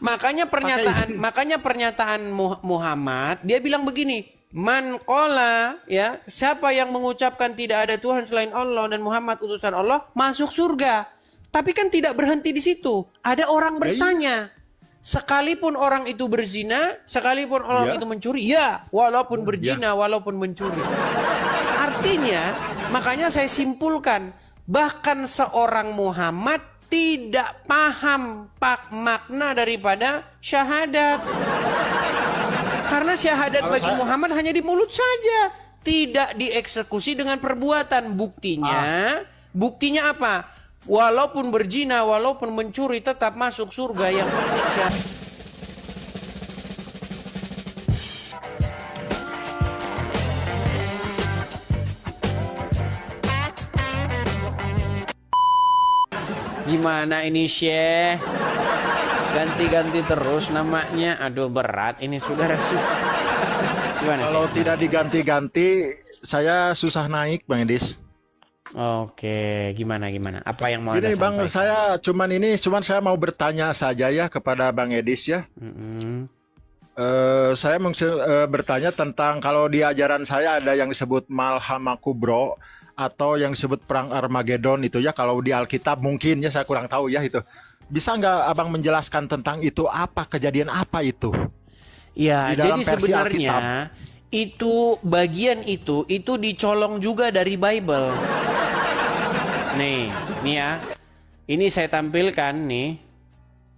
Makanya pernyataan Muhammad, dia bilang begini, man qala, ya, siapa yang mengucapkan tidak ada Tuhan selain Allah dan Muhammad utusan Allah, masuk surga. Tapi kan tidak berhenti di situ. Ada orang bertanya, sekalipun orang itu berzina, sekalipun orang itu mencuri, ya, walaupun berzina, walaupun mencuri. Artinya, makanya saya simpulkan, bahkan seorang Muhammad tidak paham makna daripada syahadat. Karena syahadat bagi Muhammad hanya di mulut saja, tidak dieksekusi dengan perbuatan. Buktinya apa? Walaupun berzina, walaupun mencuri, tetap masuk surga. Yang penting syahadat. Gimana ini, Syekh? Ganti-ganti terus namanya. Aduh, berat ini, saudara. Gimana, Kalau Syekh? tidak diganti-ganti, saya susah naik, Bang Edis. Oke, gimana? Apa yang mau Ini Anda Bang, sampaikan? cuman saya mau bertanya saja ya kepada Bang Edis ya. Saya bertanya tentang kalau di ajaran saya ada yang disebut Malhama Kubro atau yang disebut Perang Armageddon itu ya. Kalau di Alkitab mungkin ya, saya kurang tahu ya itu. Bisa nggak Abang menjelaskan tentang itu, apa kejadian apa itu? Ya, Di dalam jadi versi sebenarnya Alkitab. itu bagian itu dicolong juga dari Bible. Nih ya. Ini saya tampilkan nih.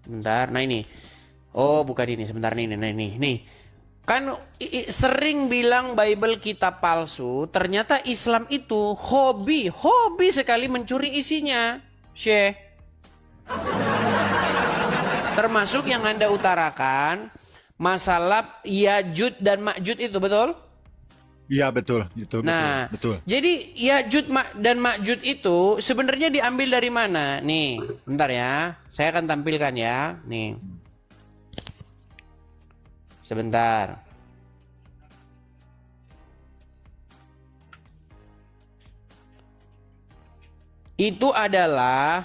Bentar, nah ini. Oh, bukan ini, sebentar nih. Nih. Kan sering bilang Bible kitab palsu, ternyata Islam itu hobi sekali mencuri isinya, Syekh. Termasuk yang Anda utarakan, masalah Yajud dan Majud itu, betul? Iya betul, itu Nah, betul. jadi Yajud dan Majud itu sebenarnya diambil dari mana? Nih, bentar ya, saya akan tampilkan ya, nih. Sebentar. Itu adalah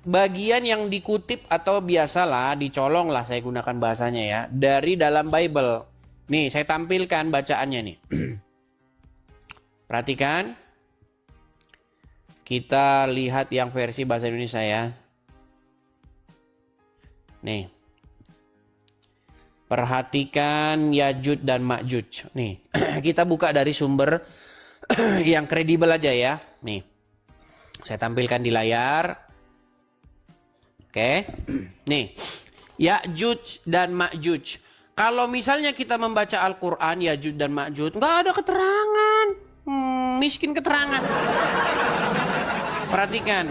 bagian yang dikutip atau biasalah dicolong lah, saya gunakan bahasanya ya, dari dalam Bible. Nih, saya tampilkan bacaannya nih. Perhatikan. Kita lihat yang versi bahasa Indonesia ya. Nih. Perhatikan Yajud dan Majud. Nih, kita buka dari sumber yang kredibel aja ya. Nih, saya tampilkan di layar. Oke, nih, Yajud dan Majud. Kalau misalnya kita membaca Al-Quran, Yajud dan Majud, nggak ada keterangan. Miskin keterangan. Perhatikan,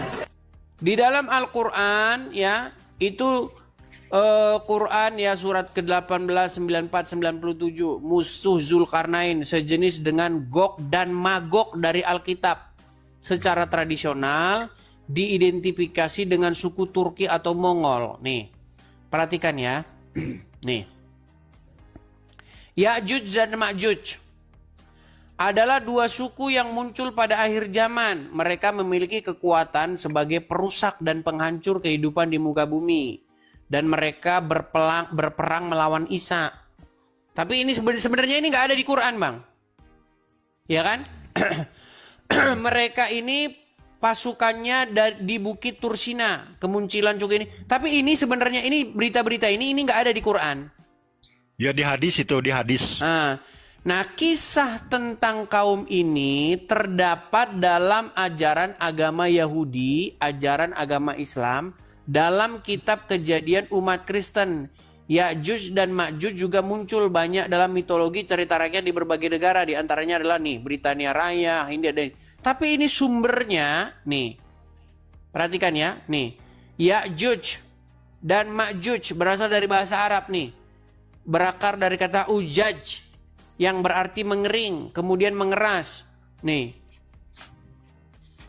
di dalam Al-Quran ya, itu Quran ya, surat ke-18, 94, 97, musuh Zulkarnain sejenis dengan Gog dan Magog dari Alkitab. Secara tradisional diidentifikasi dengan suku Turki atau Mongol. Nih, perhatikan ya. Nih, Ya'juj dan Ma'juj adalah dua suku yang muncul pada akhir zaman. Mereka memiliki kekuatan sebagai perusak dan penghancur kehidupan di muka bumi. Dan mereka berperang melawan Isa. Tapi ini sebenarnya ini nggak ada di Quran, Bang. Ya kan? Mereka ini pasukannya di Bukit Tursina, kemunculan juga ini. Tapi ini sebenarnya ini berita-berita ini nggak ada di Quran. Ya di hadis itu, di hadis. Nah, kisah tentang kaum ini terdapat dalam ajaran agama Yahudi, ajaran agama Islam, dalam kitab Kejadian umat Kristen. Ya'juj dan Ma'juj juga muncul banyak dalam mitologi cerita rakyat di berbagai negara. Di antaranya adalah nih, Britania Raya, Hindia dan... Tapi ini sumbernya, nih. Perhatikan ya, nih. Ya'juj dan Ma'juj berasal dari bahasa Arab nih. Berakar dari kata ujaj, yang berarti mengering, kemudian mengeras. Nih.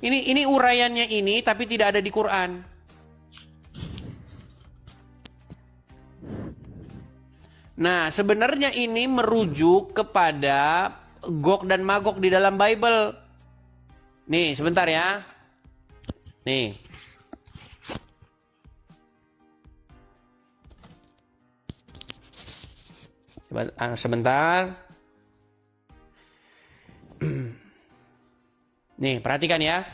Ini uraiannya ini, tapi tidak ada di Quran. Nah, sebenarnya ini merujuk kepada Gog dan Magog di dalam Bible. Nih, sebentar ya. Nih. Sebentar. Nih, perhatikan ya.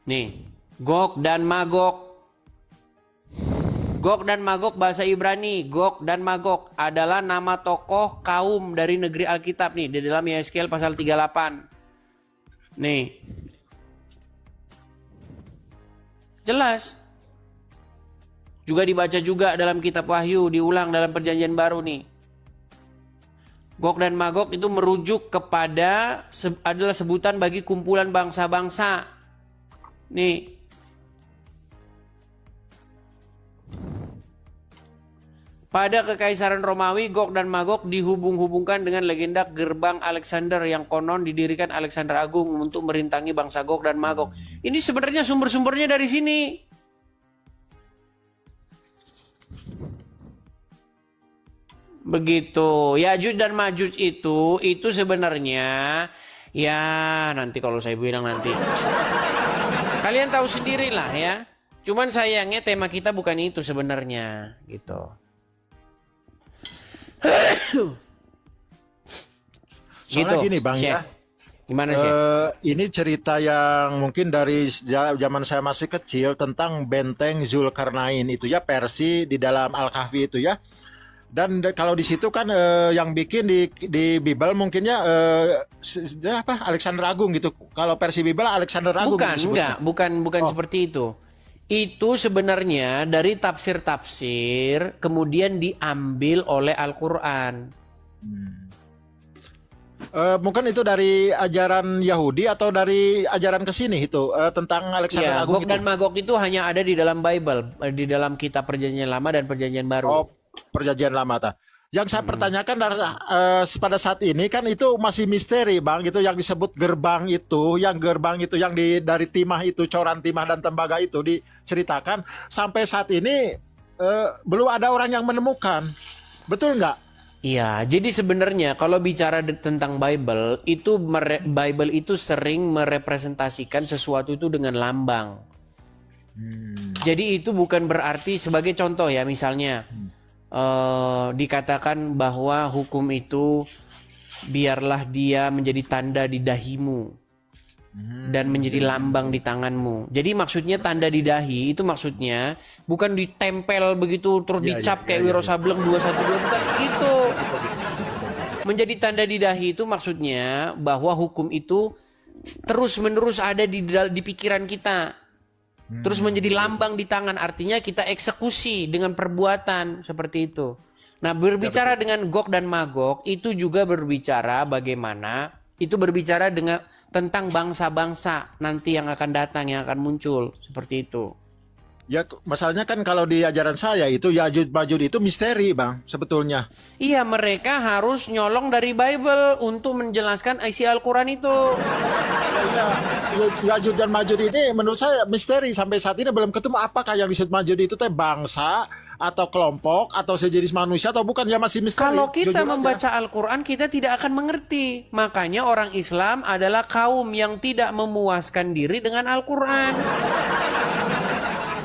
Nih, Gog dan Magog. Gog dan Magog bahasa Ibrani. Gog dan Magog adalah nama tokoh kaum dari negeri Alkitab nih di dalam Yeskel pasal 38. Nih. Jelas. Juga dibaca juga dalam kitab Wahyu, diulang dalam Perjanjian Baru nih. Gog dan Magog itu merujuk kepada adalah sebutan bagi kumpulan bangsa-bangsa. Nih. Pada Kekaisaran Romawi, Gog dan Magog dihubung-hubungkan dengan legenda gerbang Alexander yang konon didirikan Alexander Agung untuk merintangi bangsa Gog dan Magog. Ini sebenarnya sumber-sumbernya dari sini. Begitu. Yajuj dan Majuj itu sebenarnya ya nanti kalau saya bilang nanti. Kalian tahu sendirilah ya. Cuman sayangnya tema kita bukan itu sebenarnya gitu. Soalnya Gitu, gini Bang Syekh. ya. Gimana sih? Ini cerita yang mungkin dari zaman saya masih kecil tentang benteng Zulkarnain itu ya, versi di dalam Al-Kahfi itu ya. Dan kalau di situ kan yang bikin di Bible mungkinnya apa Alexander Agung gitu. Kalau versi Bible Alexander Agung Bukan, gitu enggak, bukan seperti itu. Itu sebenarnya dari tafsir-tafsir kemudian diambil oleh Al-Qur'an. Mungkin itu dari ajaran Yahudi atau dari ajaran ke sini itu tentang Alexander Ya, Agung Gog itu. dan Magog itu hanya ada di dalam Bible, di dalam kitab Perjanjian Lama dan Perjanjian Baru. Oh, Perjanjian Lama ta. Yang saya pertanyakan pada saat ini kan itu masih misteri Bang, gitu yang disebut gerbang itu yang dari timah itu, coran timah dan tembaga itu diceritakan sampai saat ini belum ada orang yang menemukan. Betul nggak? Iya, jadi sebenarnya kalau bicara tentang Bible itu sering merepresentasikan sesuatu itu dengan lambang. Jadi itu bukan berarti sebagai contoh ya misalnya dikatakan bahwa hukum itu biarlah dia menjadi tanda di dahimu dan menjadi lambang di tanganmu. Jadi maksudnya tanda di dahi itu maksudnya bukan ditempel begitu terus dicap kayak Wiro Sableng 212, bukan itu. Menjadi tanda di dahi itu maksudnya bahwa hukum itu terus-menerus ada di pikiran kita. Terus menjadi lambang di tangan, artinya kita eksekusi dengan perbuatan seperti itu. Nah, berbicara dengan Gog dan Magog itu juga berbicara bagaimana itu berbicara dengan tentang bangsa-bangsa nanti yang akan datang, yang akan muncul seperti itu. Ya, masalahnya kan kalau di ajaran saya itu Yajuj Majuj itu misteri Bang sebetulnya. Iya, mereka harus nyolong dari Bible untuk menjelaskan isi Al-Quran itu. Ya, Yajuj dan Majuj ini menurut saya misteri sampai saat ini belum ketemu apakah yang disebut Majuj itu teh bangsa atau kelompok atau sejenis manusia atau bukan, ya masih misteri. Kalau kita Jujur aja. membaca Al-Quran kita tidak akan mengerti. Makanya orang Islam adalah kaum yang tidak memuaskan diri dengan Al-Quran.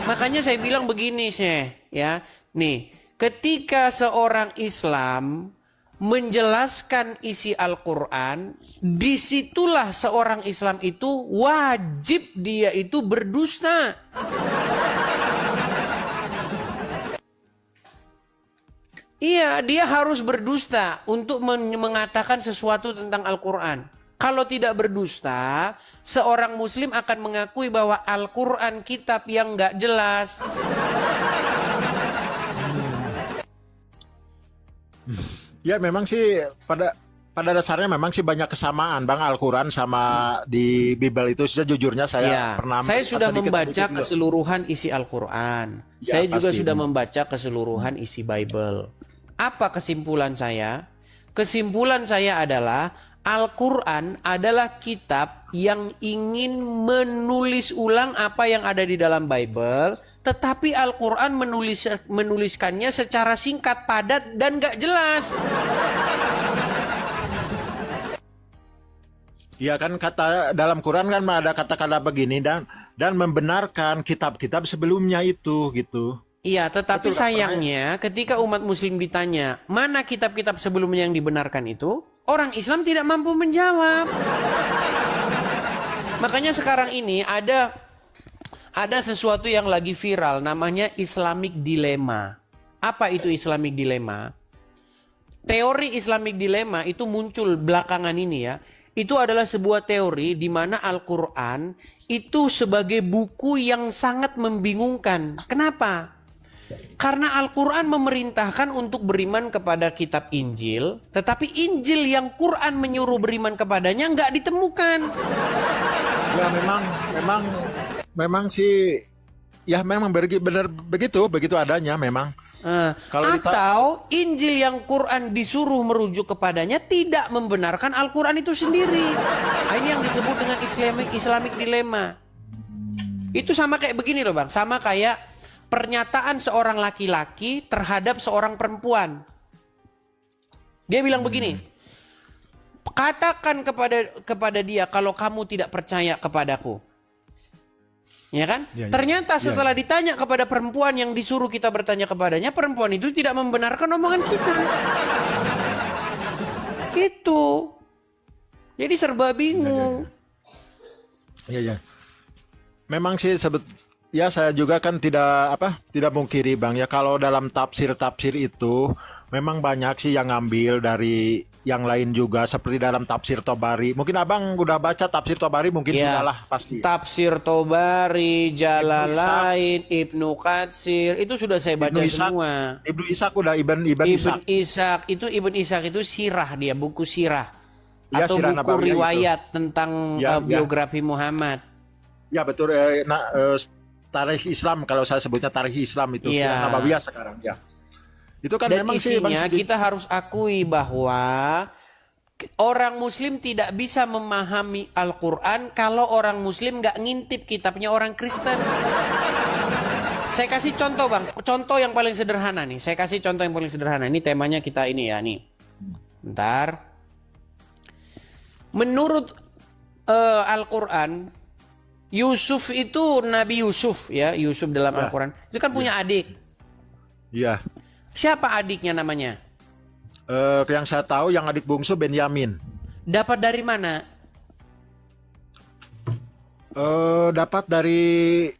Makanya saya bilang begini Syekh, ya. Nih, ketika seorang Islam menjelaskan isi Al-Quran, disitulah seorang Islam itu wajib dia itu berdusta. Iya, dia harus berdusta untuk mengatakan sesuatu tentang Al-Quran. Kalau tidak berdusta, seorang muslim akan mengakui bahwa Al-Quran kitab yang nggak jelas. Ya memang sih pada dasarnya memang sih banyak kesamaan Bang Al-Quran sama di Bible itu. Sejujurnya saya pernah saya sudah sedikit membaca keseluruhan isi Al-Quran. Ya, saya juga pasti. sudah membaca keseluruhan isi Bible. Apa kesimpulan saya? Kesimpulan saya adalah Al-Quran adalah kitab yang ingin menulis ulang apa yang ada di dalam Bible, tetapi Al-Quran menuliskannya secara singkat, padat, dan gak jelas. Ya kan kata dalam Quran kan ada kata-kata begini dan membenarkan kitab-kitab sebelumnya itu gitu. Iya, tetapi Betul, Kak. sayangnya ketika umat muslim ditanya, mana kitab-kitab sebelumnya yang dibenarkan itu, orang Islam tidak mampu menjawab. Makanya sekarang ini ada sesuatu yang lagi viral namanya Islamic Dilemma. Apa itu Islamic Dilemma? Teori Islamic Dilemma itu muncul belakangan ini ya. Itu adalah sebuah teori di mana Al-Quran itu sebagai buku yang sangat membingungkan. Kenapa? Karena Al-Quran memerintahkan untuk beriman kepada kitab Injil, tetapi Injil yang Quran menyuruh beriman kepadanya nggak ditemukan. Ya memang sih, ya memang benar begitu adanya memang. Atau Injil yang Quran disuruh merujuk kepadanya tidak membenarkan Al-Quran itu sendiri. Ini yang disebut dengan Islamic Dilemma. Itu sama kayak begini loh bang, sama kayak pernyataan seorang laki-laki terhadap seorang perempuan. Dia bilang begini, katakan kepada dia kalau kamu tidak percaya kepadaku. Ya kan? Ya. Ternyata setelah ditanya kepada perempuan yang disuruh kita bertanya kepadanya, perempuan itu tidak membenarkan omongan kita. Gitu. Jadi serba bingung. Iya. Memang sih ya saya juga kan tidak mungkiri Bang ya, kalau dalam tafsir itu memang banyak sih yang ngambil dari yang lain juga, seperti dalam tafsir Tobari. Mungkin Abang udah baca tafsir Tobari, mungkin Ya, sudahlah pasti. Tafsir Tobari, Jalalain, Ibnu Katsir, itu sudah saya baca semua. Ibnu Ishaq udah Ibn Ishaq. Ibn Ishaq itu sirah dia, buku sirah. Ya, Atau Sirah buku Nabawiyah riwayat tentang biografi Muhammad. Ya betul, tarikh Islam, kalau saya sebutnya tarikh Islam itu Sirah Nabawiyah sekarang ya. Itu kan Dan memang isinya kita harus akui bahwa orang muslim tidak bisa memahami Al-Quran kalau orang muslim nggak ngintip kitabnya orang Kristen. Saya kasih contoh bang, contoh yang paling sederhana nih. Saya kasih contoh yang paling sederhana. Ini temanya kita ini ya nih. Bentar. Menurut Al-Quran, Yusuf itu Nabi Yusuf ya, Yusuf dalam Al-Quran itu kan punya adik. Iya. Siapa adiknya namanya? Yang saya tahu yang adik bungsu Benyamin. Dapat dari mana? Dapat dari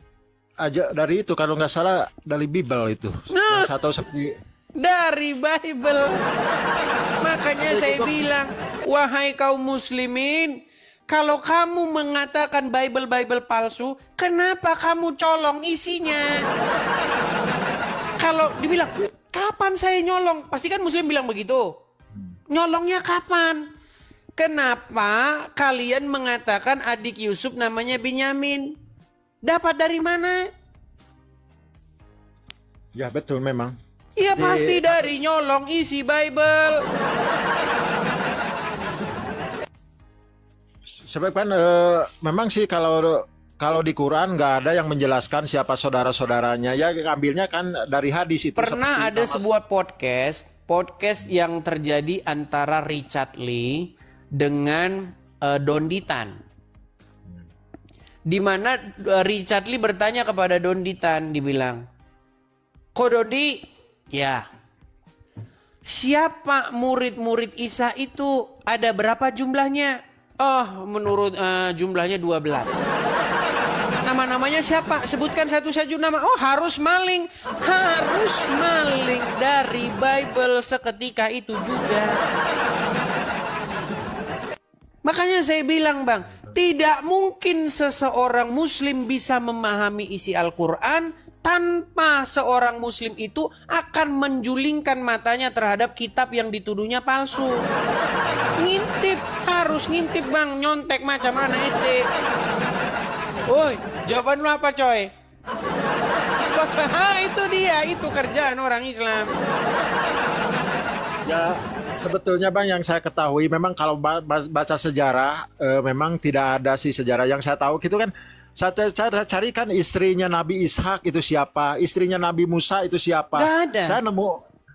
itu kalau nggak salah dari Bible itu. Yang saya tahu seperti dari Bible. Makanya saya bilang, wahai kaum muslimin, kalau kamu mengatakan Bible palsu, kenapa kamu colong isinya? Kalau dibilang, kapan saya nyolong? Pasti kan muslim bilang begitu. Nyolongnya kapan? Kenapa kalian mengatakan adik Yusuf namanya Benyamin? Dapat dari mana? Ya betul memang. Ya pasti dari nyolong isi Bible. Sebab kan memang sih kalau di Quran nggak ada yang menjelaskan siapa saudara-saudaranya. Ya ambilnya kan dari hadis itu. Pernah ada sebuah podcast yang terjadi antara Richard Lee dengan Donditan. Di mana Richard Lee bertanya kepada Donditan, dibilang, "Kok Dondi? Ya. Siapa murid-murid Isa itu? Ada berapa jumlahnya?" "Oh, menurut jumlahnya 12. Nama-namanya siapa? Sebutkan satu saja nama." "Oh, harus maling dari Bible seketika itu juga." Makanya saya bilang bang, tidak mungkin seseorang muslim bisa memahami isi Al-Quran tanpa seorang muslim itu akan menjulingkan matanya terhadap kitab yang dituduhnya palsu. Ngintip, harus ngintip bang, nyontek macam mana SD. Woi, jawaban lu apa coy? Itu dia, itu kerjaan orang Islam. Ya sebetulnya bang, yang saya ketahui memang kalau baca sejarah memang tidak ada sih sejarah yang saya tahu gitu kan. Saya carikan istrinya Nabi Ishak itu siapa, istrinya Nabi Musa itu siapa. Gak ada. Saya nemu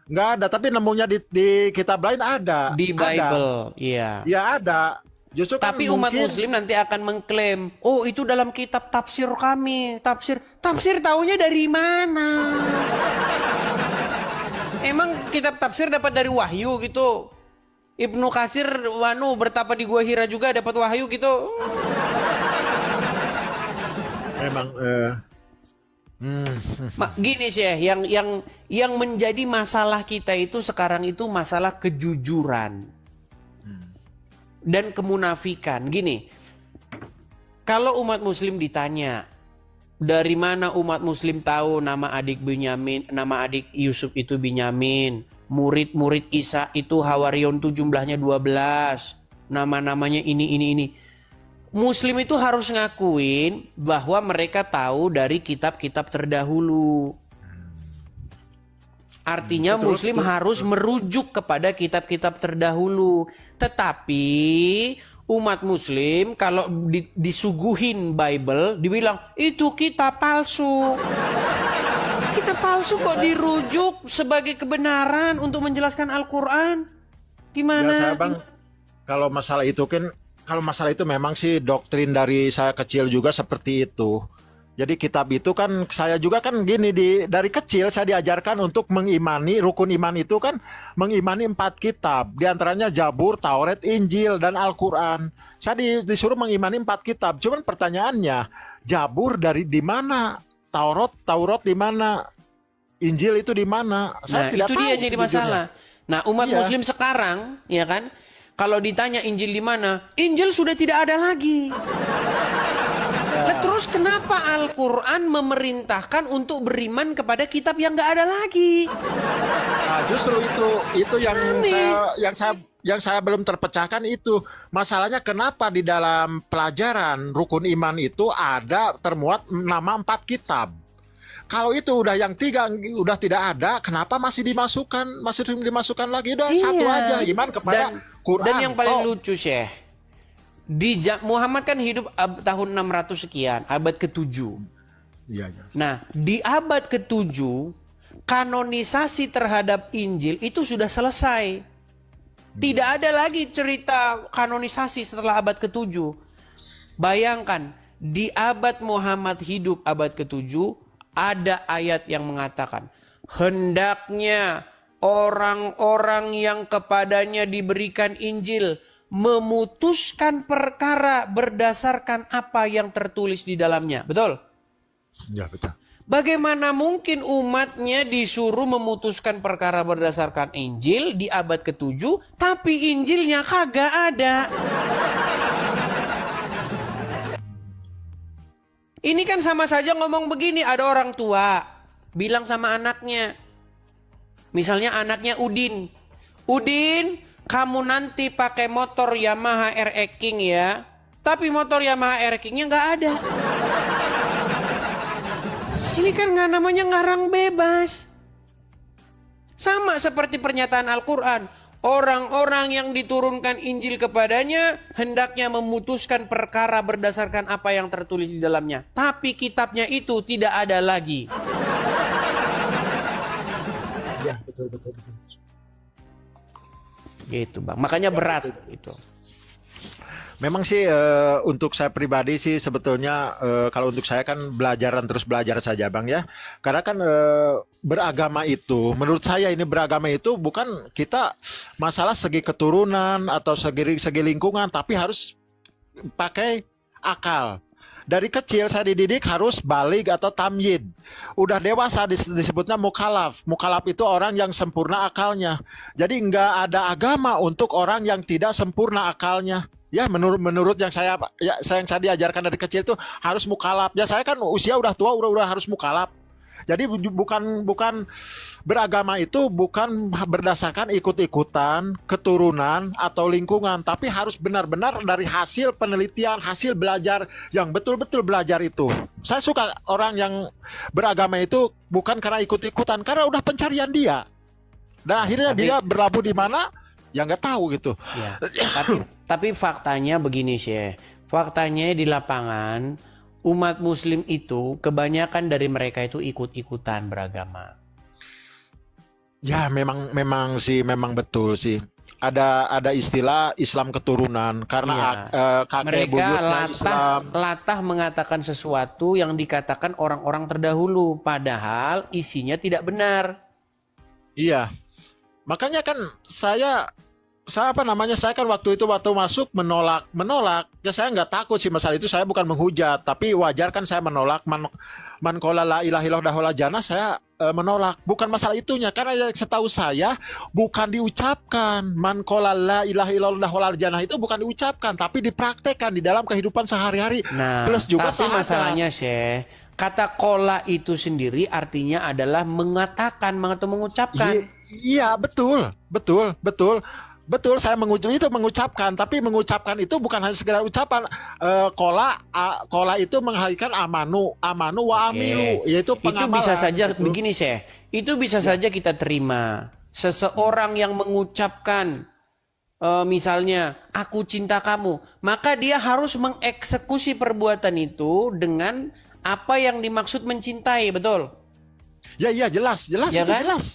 nggak ada, tapi nemunya di kitab lain ada. Di Bible, iya. Ya ada. Justru kan Tapi umat mungkin muslim nanti akan mengklaim, oh itu dalam kitab tafsir kami. Tafsir taunya dari mana? Emang kitab tafsir dapat dari wahyu gitu? Ibnu Katsir bertapa di Gua Hira juga dapat wahyu gitu? memang Gini sih ya, yang menjadi masalah kita itu sekarang itu masalah kejujuran dan kemunafikan. Gini, kalau umat muslim ditanya, dari mana umat muslim tahu nama adik Yusuf itu Binyamin, murid-murid Isa itu Hawarion itu jumlahnya 12, nama-namanya ini. Muslim itu harus ngakuin bahwa mereka tahu dari kitab-kitab terdahulu. Artinya Muslim harus merujuk kepada kitab-kitab terdahulu. Tetapi umat Muslim kalau disuguhin Bible dibilang itu kitab palsu. Kitab palsu kok dirujuk sebagai kebenaran untuk menjelaskan Al-Quran? Gimana? ya saya bang, kalau masalah itu memang sih doktrin dari saya kecil juga seperti itu. Jadi kitab itu kan saya juga kan gini dari kecil saya diajarkan untuk mengimani rukun iman itu kan mengimani 4 kitab. Di antaranya Zabur, Taurat, Injil dan Al-Qur'an. Saya disuruh mengimani 4 kitab. Cuman pertanyaannya, Zabur di mana? Taurat di mana? Injil itu di mana? Saya tidak itu tahu. dia jadi masalah. Nah, umat Iya. Muslim sekarang, ya kan? Kalau ditanya Injil di mana? Injil sudah tidak ada lagi. Nah, terus kenapa Al-Quran memerintahkan untuk beriman kepada kitab yang nggak ada lagi? Nah, justru itu yang saya belum terpecahkan itu. Masalahnya kenapa di dalam pelajaran rukun iman itu ada termuat nama 4 kitab. Kalau itu udah yang 3 udah tidak ada, kenapa masih dimasukkan lagi? Udah satu aja, iman kepada Quran. Dan yang paling lucu, Syekh, Muhammad kan hidup tahun 600 sekian, abad ke-7. Iya, iya. Nah, di abad ke-7, kanonisasi terhadap Injil itu sudah selesai. Tidak ada lagi cerita kanonisasi setelah abad ke-7. Bayangkan, di abad Muhammad hidup abad ke-7, ada ayat yang mengatakan, hendaknya orang-orang yang kepadanya diberikan Injil memutuskan perkara berdasarkan apa yang tertulis di dalamnya. Betul? Ya, betul. Bagaimana mungkin umatnya disuruh memutuskan perkara berdasarkan Injil di abad ke-7, tapi Injilnya kagak ada? Ini kan sama saja ngomong begini, ada orang tua bilang sama anaknya. Misalnya anaknya Udin, kamu nanti pakai motor Yamaha RX King ya. Tapi motor Yamaha RX King-nya nggak ada. Ini kan nggak namanya ngarang bebas. Sama seperti pernyataan Al-Quran. Orang-orang yang diturunkan Injil kepadanya hendaknya memutuskan perkara berdasarkan apa yang tertulis di dalamnya. Tapi kitabnya itu tidak ada lagi. Ya, betul. Gitu bang, makanya berat itu. Memang sih untuk saya pribadi sih sebetulnya kalau untuk saya kan terus belajar saja bang ya. Karena kan beragama itu, menurut saya ini beragama itu bukan kita masalah segi keturunan atau segi lingkungan, tapi harus pakai akal. Dari kecil saya dididik harus balig atau tamyid. Udah dewasa disebutnya mukalaf. Mukalaf itu orang yang sempurna akalnya. Jadi nggak ada agama untuk orang yang tidak sempurna akalnya. Ya menurut yang saya diajarkan dari kecil itu harus mukalaf. Ya saya kan usia udah tua udah harus mukalaf. Jadi bukan beragama itu bukan berdasarkan ikut-ikutan, keturunan atau lingkungan, tapi harus benar-benar dari hasil penelitian, hasil belajar yang betul-betul belajar itu. Saya suka orang yang beragama itu bukan karena ikut-ikutan, karena udah pencarian dia. Dan akhirnya dia berlabuh di mana? Ya nggak tahu gitu. Ya, tapi faktanya begini sih. Faktanya di lapangan umat Muslim itu kebanyakan dari mereka itu ikut-ikutan beragama. Ya memang betul sih. ada istilah Islam keturunan karena Iya. kakek Mereka buyutnya Islam. latah mengatakan sesuatu yang dikatakan orang-orang terdahulu, padahal isinya tidak benar. Iya. Makanya kan saya apa namanya, saya kan waktu masuk menolak ya. Saya nggak takut sih masalah itu, saya bukan menghujat, tapi wajar kan saya menolak. Man qala la ilaha illallah dakhala jannah, saya menolak, bukan masalah itunya, karena ya setahu saya bukan diucapkan. Man qala la ilaha illallah dakhala jannah itu bukan diucapkan, tapi dipraktekkan di dalam kehidupan sehari-hari. Nah, Plus juga tapi syahadat. masalahnya, Syekh, kata kola itu sendiri artinya adalah mengatakan atau mengucapkan. Iya, betul. Saya mengucapkan, tapi mengucapkan itu bukan hanya sekedar ucapan. Kola itu menghadirkan amanu wa amilu, yaitu Itu pengamalan. bisa saja gitu. begini, Syekh. Itu bisa saja kita terima. Seseorang yang mengucapkan misalnya aku cinta kamu, maka dia harus mengeksekusi perbuatan itu dengan apa yang dimaksud mencintai, betul? Ya, jelas Ya itu kan? jelas.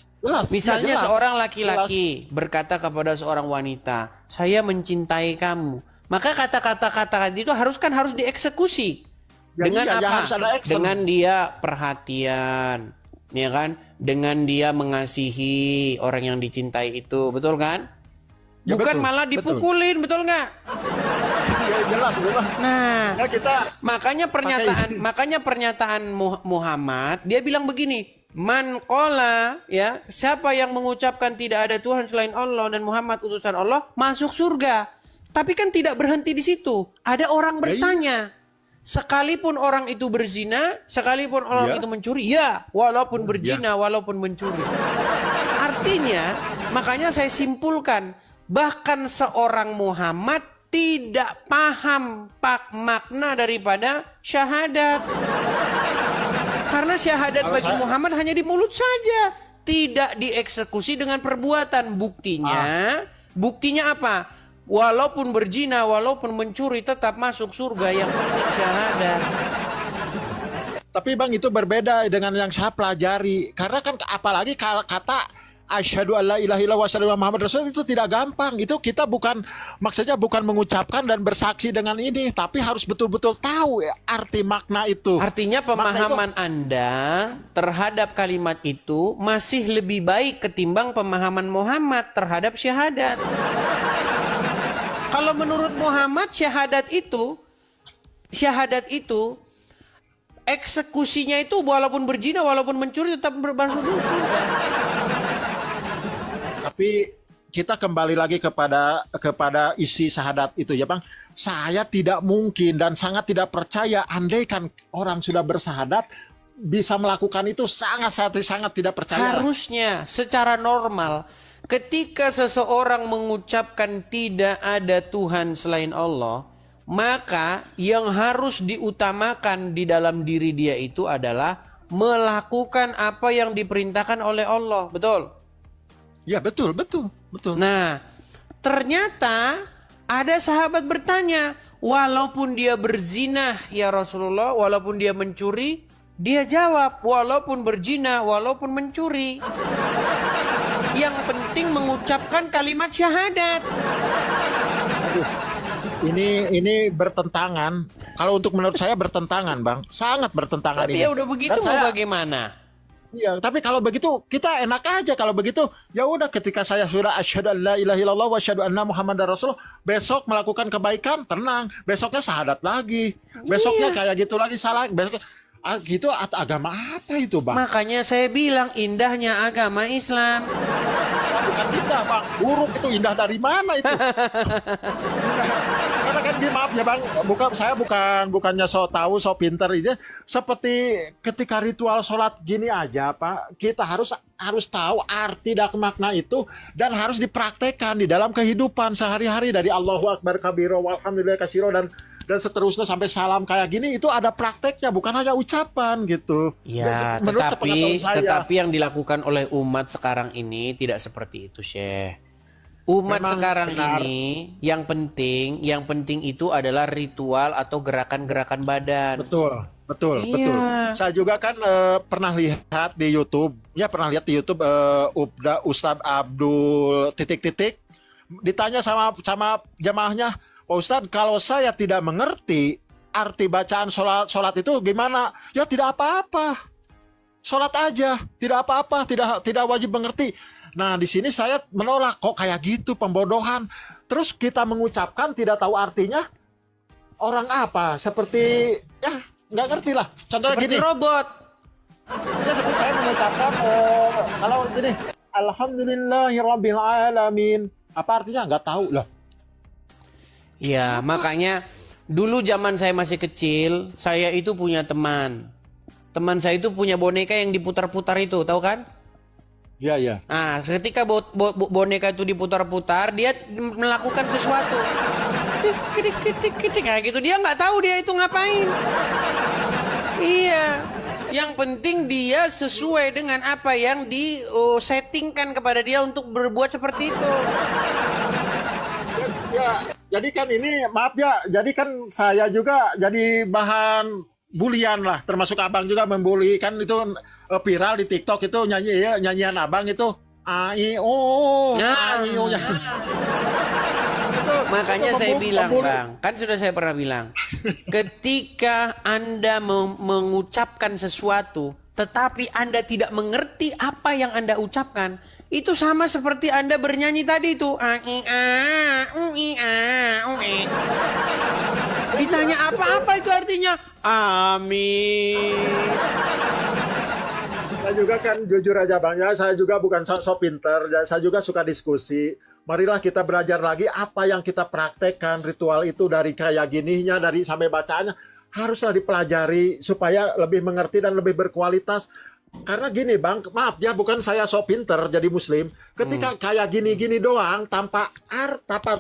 Misalnya Ya, jelas. seorang laki-laki berkata kepada seorang wanita, "Saya mencintai kamu." Maka kata-kata itu harus dieksekusi. Ya, Dengan iya, ya apa? harus ada action. Dengan dia perhatian, ya kan? Dengan dia mengasihi orang yang dicintai itu, betul kan? Ya, Bukan betul, malah betul. dipukulin, betul nggak? Ya, jelas memang. Nah, Ya, kita makanya pernyataan Muhammad, dia bilang begini, man qala, ya, siapa yang mengucapkan tidak ada Tuhan selain Allah dan Muhammad utusan Allah masuk surga. Tapi kan tidak berhenti di situ. Ada orang bertanya, sekalipun orang itu berzina, sekalipun orang Ya. itu mencuri, ya, walaupun berzina, walaupun mencuri. Artinya, makanya saya simpulkan, bahkan seorang Muhammad tidak paham makna daripada syahadat. Karena syahadat bagi Muhammad hanya di mulut saja, tidak dieksekusi dengan perbuatan. Buktinya apa? Walaupun berzina, walaupun mencuri, tetap masuk surga. Yang penting syahadat. Tapi Bang, itu berbeda dengan yang saya pelajari. Karena kan apalagi kata asyhadu alla ilaha illallah wa asyhadu anna muhammadar rasul itu tidak gampang. Itu kita maksudnya bukan mengucapkan dan bersaksi dengan ini, tapi harus betul-betul tahu arti makna itu. Artinya pemahaman Anda terhadap kalimat itu masih lebih baik ketimbang pemahaman Muhammad terhadap syahadat. Kalau menurut Muhammad syahadat itu eksekusinya itu walaupun berzina, walaupun mencuri tetap bermasuk surga. Tapi kita kembali lagi kepada isi syahadat itu ya Bang. Saya tidak mungkin dan sangat tidak percaya andaikan orang sudah bersyahadat bisa melakukan itu, sangat tidak percaya. Harusnya secara normal ketika seseorang mengucapkan tidak ada Tuhan selain Allah, maka yang harus diutamakan di dalam diri dia itu adalah melakukan apa yang diperintahkan oleh Allah. Betul? Ya, betul. Nah, ternyata ada sahabat bertanya, walaupun dia berzina ya Rasulullah, walaupun dia mencuri, dia jawab, walaupun berzina, walaupun mencuri. Yang penting mengucapkan kalimat syahadat. Ini bertentangan. Kalau untuk menurut saya bertentangan, Bang. Sangat bertentangan Tapi ini. ya udah begitu, Dan mau bagaimana? Iya, tapi kalau begitu kita enak aja. Kalau begitu ya udah, ketika saya sudah asyhadu alla ilaha illallah wa asyhadu anna muhammadar rasul, besok melakukan kebaikan, tenang, besoknya syahadat lagi. Besoknya kayak gitu lagi, salah. Besok gitu, agama apa itu, Bang? Makanya saya bilang indahnya agama Islam. Bukan indah, Bang. Buruk itu. Indah dari mana itu? Karena kan maaf ya Bang, bukannya so tahu, so pinter ini. Seperti ketika ritual sholat gini aja Pak, kita harus tahu arti dan makna itu dan harus dipraktekkan di dalam kehidupan sehari-hari, dari Allahu Akbar kabiro walhamdulillah kasiro dan seterusnya sampai salam kayak gini. Itu ada prakteknya, bukan hanya ucapan gitu. Ya, Menurut sepengetahuan saya. tetapi yang dilakukan oleh umat sekarang ini tidak seperti itu, Syekh. Umat Memang sekarang benar. ini yang penting itu adalah ritual atau gerakan-gerakan badan. Betul. Iya. Saya juga kan pernah lihat di YouTube Ustadz Abdul titik-titik ditanya sama jamaahnya, Pak Ustadz, kalau saya tidak mengerti arti bacaan sholat itu gimana? Ya tidak apa-apa, sholat aja, tidak apa-apa, tidak wajib mengerti. Nah di sini saya menolak, kok kayak gitu pembodohan. Terus kita mengucapkan tidak tahu artinya, orang apa? Seperti ya nggak ngerti lah. Contohnya Seperti gini, robot. ya seperti saya mengucapkan kalau gini, Alhamdulillahirabbil alamin. Apa artinya? Nggak tahu lah. Ya, makanya dulu zaman saya masih kecil, saya itu punya teman. Teman saya itu punya boneka yang diputar-putar itu, tahu kan? Iya, iya. Nah, ketika boneka itu diputar-putar, dia melakukan sesuatu. Kayak gitu, dia nggak tahu dia itu ngapain. Iya. Yang penting dia sesuai dengan apa yang disettingkan kepada dia untuk berbuat seperti itu. Ya, jadi kan ini maaf ya, jadi kan saya juga jadi bahan bulian lah, termasuk abang juga membuli kan itu viral di TikTok itu nyanyian abang itu AIO, AIO. Makanya saya bilang, Bang, kan sudah saya pernah bilang, ketika Anda mengucapkan sesuatu, tetapi Anda tidak mengerti apa yang Anda ucapkan, itu sama seperti Anda bernyanyi tadi itu. Ditanya apa-apa itu artinya, amin. Saya juga kan jujur aja Bang ya, saya juga bukan sok pinter, saya juga suka diskusi. Marilah kita belajar lagi apa yang kita praktekkan, ritual itu dari kayak gininya, dari sampai bacaannya haruslah dipelajari supaya lebih mengerti dan lebih berkualitas. Karena gini Bang, maaf ya, bukan saya sok pinter jadi muslim. Ketika kayak gini-gini doang tanpa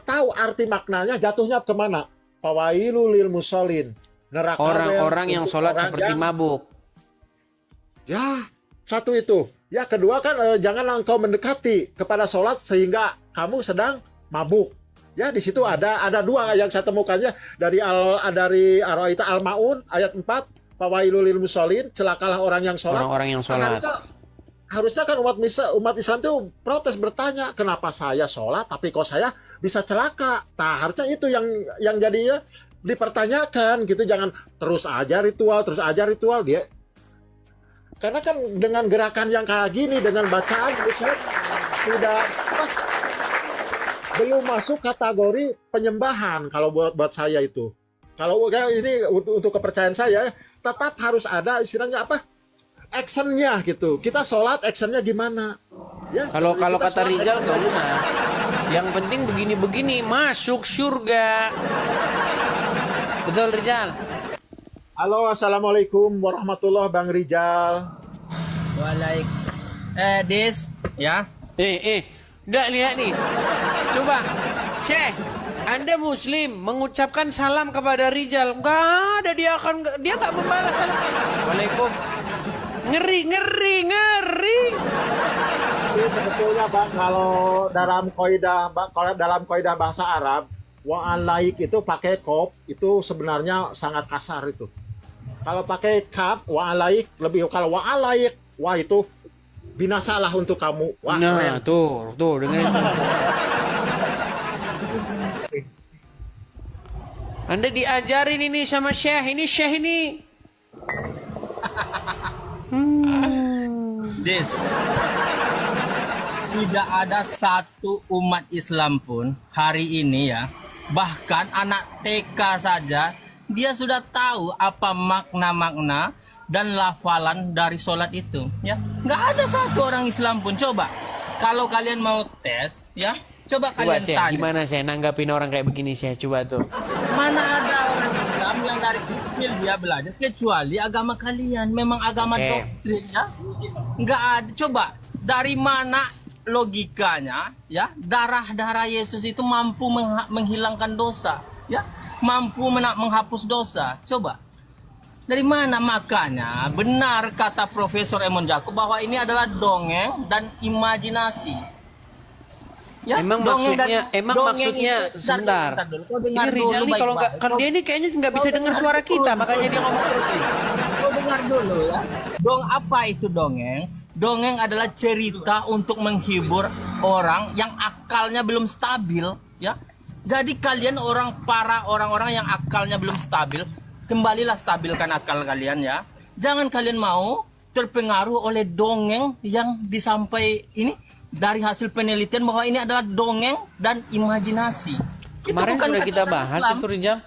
tahu arti maknanya, jatuhnya kemana? Fawailul lil musholin. Neraka Orang-orang yang sholat seperti mabuk. Ya, satu itu. Ya, kedua kan jangan engkau mendekati kepada sholat sehingga kamu sedang mabuk. Ya, di situ ada dua yang saya temukannya dari Ar-Ra'aita Al-Maun ayat 4, fawailul lil musholin, celakalah orang yang sholat. Orang-orang yang sholat. Harusnya kan umat Islam itu protes, bertanya, kenapa saya sholat tapi kok saya bisa celaka? Nah, harusnya itu yang jadinya dipertanyakan gitu, jangan terus aja ritual dia. Karena kan dengan gerakan yang kayak gini, dengan bacaan, saya sudah belum masuk kategori penyembahan kalau buat saya itu. Kalau ini untuk kepercayaan saya, tetap harus ada istilahnya apa? Actionnya gitu. Kita sholat, actionnya gimana? Ya, Kalau kata Rizal nggak usah. Yang penting begini-begini masuk surga. Betul Rizal? Halo, assalamualaikum warahmatullahi Bang Rizal. Dis, ya. Udah lihat nih. Coba, Syekh, Anda Muslim mengucapkan salam kepada Rizal, nggak ada, dia nggak membalas salam. Waalaikum. Ngeri. Jadi sebetulnya Bang, kalau dalam kaidah bahasa Arab, wa'alaik itu pakai kop, itu sebenarnya sangat kasar itu. Kalau pakai kaf, wa'alaik lebih, kalau wa'alaik, wah itu binasalah untuk kamu. Wah, Nah, keren. tuh dengerin. Anda diajarin ini sama Syekh ini. Dis. Tidak ada satu umat Islam pun hari ini ya, bahkan anak TK saja dia sudah tahu apa makna-makna dan lafalan dari sholat itu ya. Nggak ada satu orang Islam pun. Coba kalau kalian mau tes ya, coba kalian Syekh, tanya, gimana saya nanggapin orang kayak begini Syekh? Coba tuh. mana ada orang Islam yang dari kecil dia belajar, kecuali agama kalian memang agama doktrin ya. Nggak ada. Coba dari mana logikanya ya, darah Yesus itu mampu menghilangkan dosa ya, mampu menghapus dosa. Coba dari mana? Makanya benar kata Profesor Emon Jakub bahwa ini adalah dongeng dan imajinasi ya. Emang maksudnya sebentar. Ini Rizal nih kalau dia ini kayaknya nggak bisa dengar suara kita, makanya dia ngomong terus nih. Kau dengar dulu ya. Apa itu dongeng? Dongeng adalah cerita untuk menghibur orang yang akalnya belum stabil, ya. Jadi kalian orang-orang yang akalnya belum stabil, kembalilah stabilkan akal kalian ya. Jangan kalian mau terpengaruh oleh dongeng yang disampaikan ini dari hasil penelitian bahwa ini adalah dongeng dan imajinasi. Kemarin sudah kata kita orang bahas Islam. itu Rijal.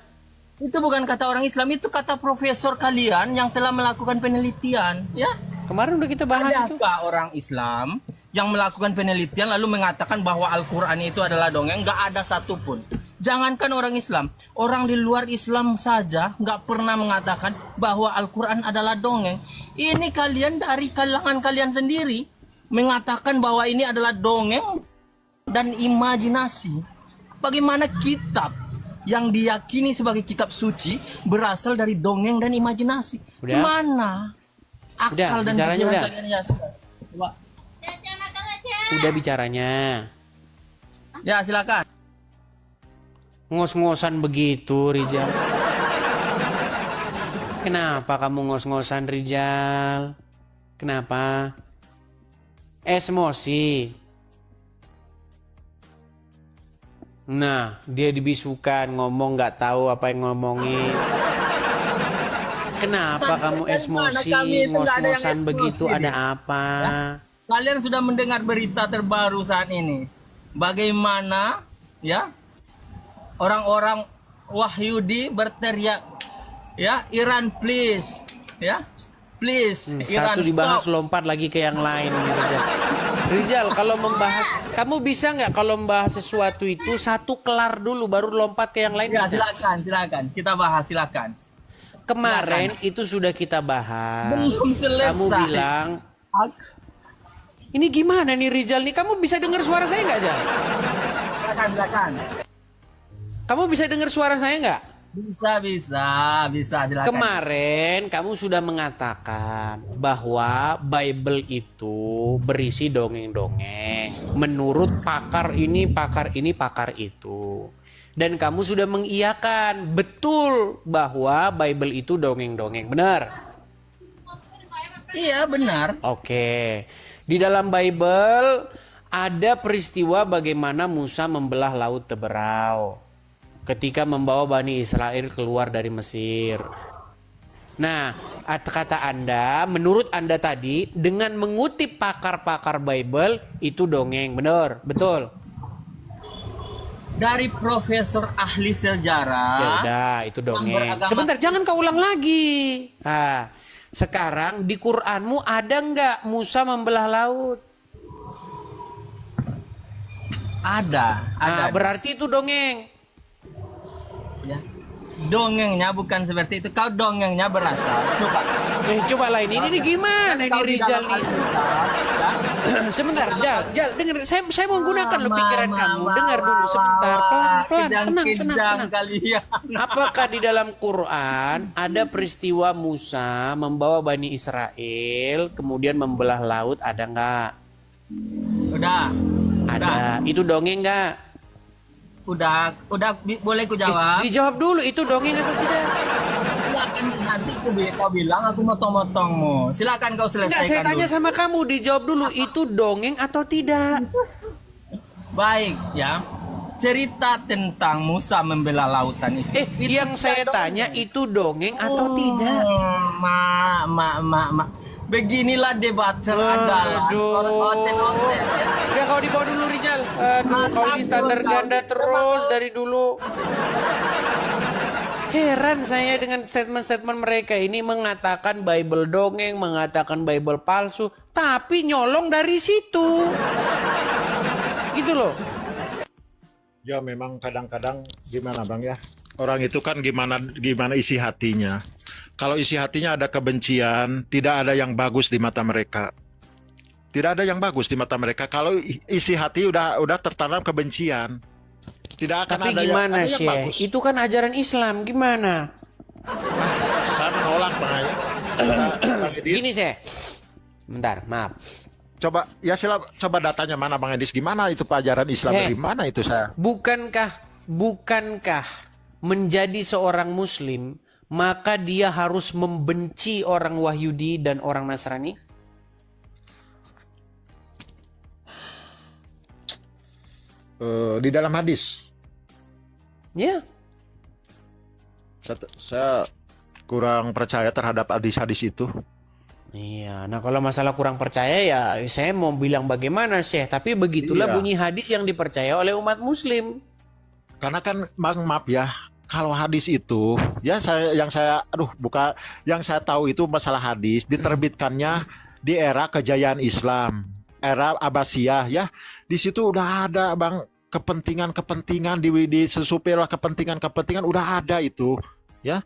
Itu bukan kata orang Islam, itu kata profesor kalian yang telah melakukan penelitian, ya. Kemarin udah kita bahas itu. Adakah orang Islam yang melakukan penelitian lalu mengatakan bahwa Al-Quran itu adalah dongeng? Nggak ada satupun. Jangankan orang Islam, orang di luar Islam saja nggak pernah mengatakan bahwa Al-Quran adalah dongeng. Ini kalian dari kalangan kalian sendiri mengatakan bahwa ini adalah dongeng dan imajinasi. Bagaimana kitab yang diyakini sebagai kitab suci berasal dari dongeng dan imajinasi? Udah. Gimana akal dan bicaranya pikiran udah. kalian ya? Coba. Udah bicaranya. Ya silakan. Ngos-ngosan begitu Rijal. Kenapa kamu ngos-ngosan Rijal? Kenapa? Emosi. Nah, dia dibisukan ngomong nggak tahu apa yang ngomongin. Kenapa kamu Dari mana emosi, kami itu nggak ada yang ngos-ngosan emosi, begitu? Dik. Ada apa? Kalian sudah mendengar berita terbaru saat ini. Bagaimana ya orang-orang Wahyudi berteriak ya Iran please ya please Iran Satu dibahas stop. lompat lagi ke yang lain gitu. Rijal, kalau membahas, kamu bisa nggak kalau membahas sesuatu itu satu kelar dulu baru lompat ke yang lain? Ya Bisa? silakan kita bahas silakan. Kemarin itu sudah kita bahas. Belum selesai. Kamu bilang, ini gimana nih Rijal nih? Kamu bisa dengar suara saya nggak, Jal? Silakan. Kamu bisa dengar suara saya nggak? Bisa silakan. Kemarin kamu sudah mengatakan bahwa Bible itu berisi dongeng-dongeng menurut pakar ini, pakar itu. Dan kamu sudah mengiyakan betul bahwa Bible itu dongeng-dongeng, benar? Iya benar. Oke. Di dalam Bible ada peristiwa bagaimana Musa membelah laut Teberau ketika membawa Bani Israel keluar dari Mesir. Nah, kata Anda, menurut Anda tadi, dengan mengutip pakar-pakar Bible, itu dongeng, benar? Betul? Dari profesor ahli sejarah. Ya udah, itu dongeng. beragama Sebentar, jangan kau ulang lagi. Nah, sekarang di Qur'anmu ada nggak Musa membelah laut? Ada. Nah, berarti itu dongeng. Ya. Dongengnya bukan seperti itu. Kau dongengnya berasal. Coba lah ini gimana ini Kau di Rijal dalam nih? Alkitab, ya. Sebentar, Jal, dengar. Saya mau gunakan lo pikiran kamu. Dengar dulu sebentar, pelan-pelan, tenang. Kalian. Apakah di dalam Quran ada peristiwa Musa membawa Bani Israel kemudian membelah laut, ada nggak? Udah. Ada. Itu dongeng nggak? Udah boleh ku jawab? Dijawab dulu, itu dongeng atau tidak? Silakan nanti kau bilang aku motong-motongmu. Silakan kau Enggak, selesaikan saya tanya dulu. sama kamu, dijawab dulu, itu dongeng atau tidak? Baik, ya. Cerita tentang Musa membela lautan itu. Itu Yang saya tidak tanya dongeng. itu dongeng atau tidak? Beginilah debat andalan. Hotel-hotel. Udah kau dibawa dulu Rijal. Aduh, kau ini standar ganda terus dari dulu. Heran saya dengan statement-statement mereka ini mengatakan Bible dongeng, mengatakan Bible palsu, tapi nyolong dari situ. Gitu loh. Ya memang kadang-kadang gimana Bang ya, orang itu kan gimana isi hatinya. Kalau isi hatinya ada kebencian, tidak ada yang bagus di mata mereka. Tidak ada yang bagus di mata mereka. Kalau isi hati udah tertanam kebencian, tidak akan Tapi ada gimana yang Syekh? bagus. Itu kan ajaran Islam, gimana? Saya menolak Bang. Gini Syekh. Bentar, maaf. Coba datanya mana Bang Edis? Gimana itu pelajaran Islam dari mana itu saya? Bukankah menjadi seorang muslim maka dia harus membenci orang Wahyudi dan orang Nasrani? di dalam hadis. Ya. Saya kurang percaya terhadap hadis-hadis itu. Iya, nah kalau masalah kurang percaya ya saya mau bilang bagaimana Syekh, tapi begitulah Iya. bunyi hadis yang dipercaya oleh umat muslim. Karena kan Bang, maaf ya, kalau hadis itu ya yang saya tahu itu masalah hadis diterbitkannya di era kejayaan Islam, era Abbasiyah ya. Di situ udah ada Bang kepentingan-kepentingan di sesupir kepentingan-kepentingan udah ada itu ya.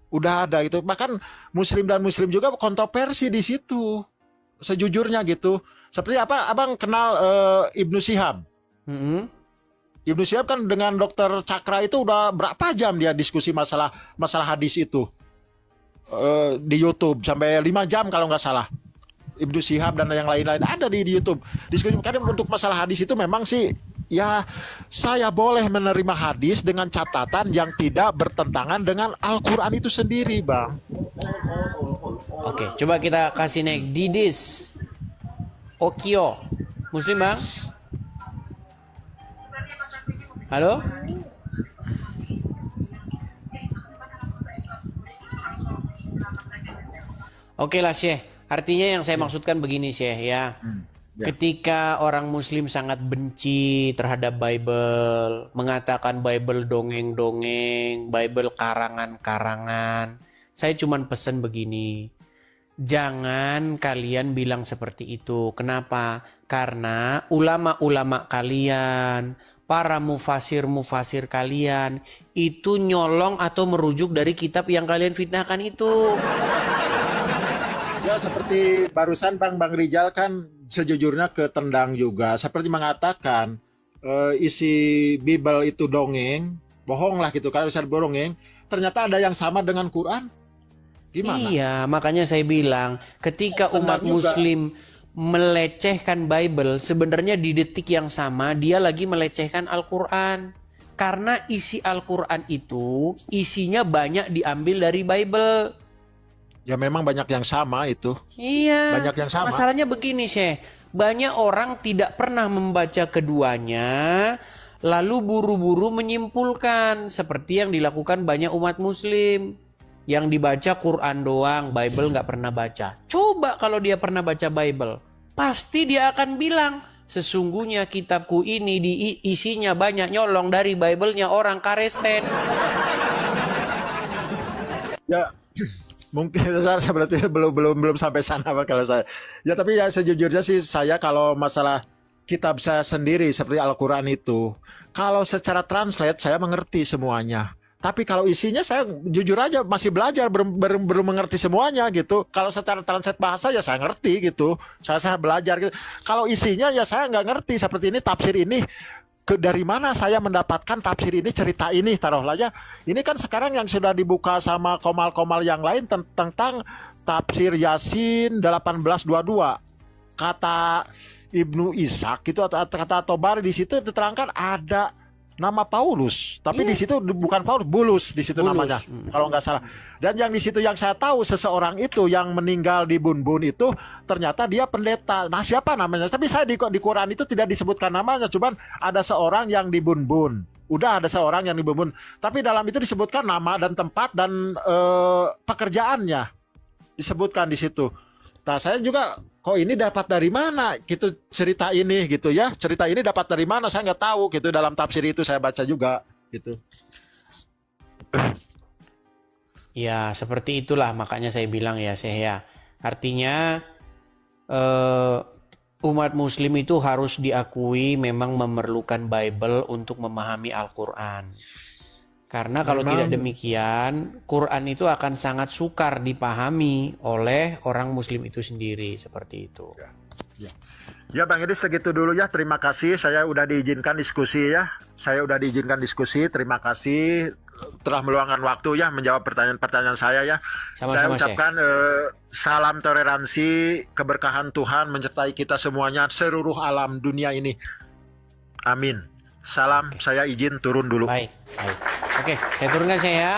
Udah ada gitu. Bahkan muslim dan muslim juga kontroversi di situ. Sejujurnya gitu. Seperti apa Abang kenal Ibnu Syihab? Mm-mm. Ibnu Syihab kan dengan Dokter Cakra itu udah berapa jam dia diskusi masalah hadis itu di YouTube sampai 5 jam kalau nggak salah. Ibnu Syihab dan yang lain-lain ada di YouTube. Diskusi karena untuk masalah hadis itu memang sih ya saya boleh menerima hadis dengan catatan yang tidak bertentangan dengan Al-Quran itu sendiri, Bang. Oke, coba kita kasih naik Didis Okio. Muslim, Bang? Halo? Oke lah, Syekh. Artinya yang saya maksudkan begini, Syekh, ya. Ya. Ketika orang muslim sangat benci terhadap Bible, mengatakan Bible dongeng-dongeng, Bible karangan-karangan, saya cuman pesan begini. Jangan kalian bilang seperti itu. Kenapa? Karena ulama-ulama kalian, para mufasir-mufasir kalian, itu nyolong atau merujuk dari kitab yang kalian fitnahkan itu. Ya seperti barusan Bang Rijal kan sejujurnya ketendang juga. Seperti mengatakan isi Bible itu dongeng, bohong lah gitu. Kalau bisa dongeng, ternyata ada yang sama dengan Quran. Gimana? Iya, makanya saya bilang ketika umat Tendang juga. muslim melecehkan Bible, sebenarnya di detik yang sama dia lagi melecehkan Al-Quran. Karena isi Al-Quran itu isinya banyak diambil dari Bible. Ya memang banyak yang sama itu. Iya. Banyak yang sama. Masalahnya begini, Syekh. Banyak orang tidak pernah membaca keduanya, lalu buru-buru menyimpulkan seperti yang dilakukan banyak umat muslim. Yang dibaca Quran doang, Bible nggak pernah baca. Coba kalau dia pernah baca Bible, pasti dia akan bilang, sesungguhnya kitabku ini isinya banyak nyolong dari Bible-nya orang Karesten. Ya mungkin saya berarti belum sampai sana Pak, kalau saya. Ya tapi ya sejujurnya sih saya kalau masalah kitab saya sendiri seperti Al-Quran itu, kalau secara translate saya mengerti semuanya. Tapi kalau isinya saya jujur aja masih belajar, belum mengerti semuanya gitu. Kalau secara translate bahasa ya saya ngerti gitu. Saya belajar gitu. Kalau isinya ya saya nggak ngerti. Seperti ini tafsir ini dari mana saya mendapatkan tafsir ini, cerita ini, taruhlah ya. Ini kan sekarang yang sudah dibuka sama komal-komal yang lain tentang tafsir Yasin 1822. Kata Ibnu Ishaq itu atau kata Tobari di situ diterangkan ada nama Paulus, tapi di situ bukan Paulus, Bulus di situ Bulus. namanya, kalau nggak salah. Dan yang di situ yang saya tahu seseorang itu yang meninggal di Bunbun itu ternyata dia pendeta. Nah siapa namanya? Tapi saya di Quran itu tidak disebutkan namanya, cuman ada seorang yang di Bunbun. Udah ada seorang yang di Bunbun. Tapi dalam itu disebutkan nama dan tempat dan pekerjaannya disebutkan di situ. Nah saya juga kok ini dapat dari mana gitu cerita ini gitu ya, cerita ini dapat dari mana saya nggak tahu gitu, dalam tafsir itu saya baca juga gitu. Ya seperti itulah makanya saya bilang ya Syekh ya. Artinya umat muslim itu harus diakui memang memerlukan Bible untuk memahami Al-Quran. Karena kalau tidak demikian, Quran itu akan sangat sukar dipahami oleh orang muslim itu sendiri, seperti itu. Ya Bang, ini segitu dulu ya. Terima kasih, saya udah diizinkan diskusi ya. Terima kasih telah meluangkan waktu ya menjawab pertanyaan-pertanyaan saya ya. Sama-sama, Saya ucapkan salam toleransi, keberkahan Tuhan menyertai kita semuanya, seluruh alam dunia ini. Amin. Salam, saya izin turun dulu. Baik. Oke, saya turunkan saya ya.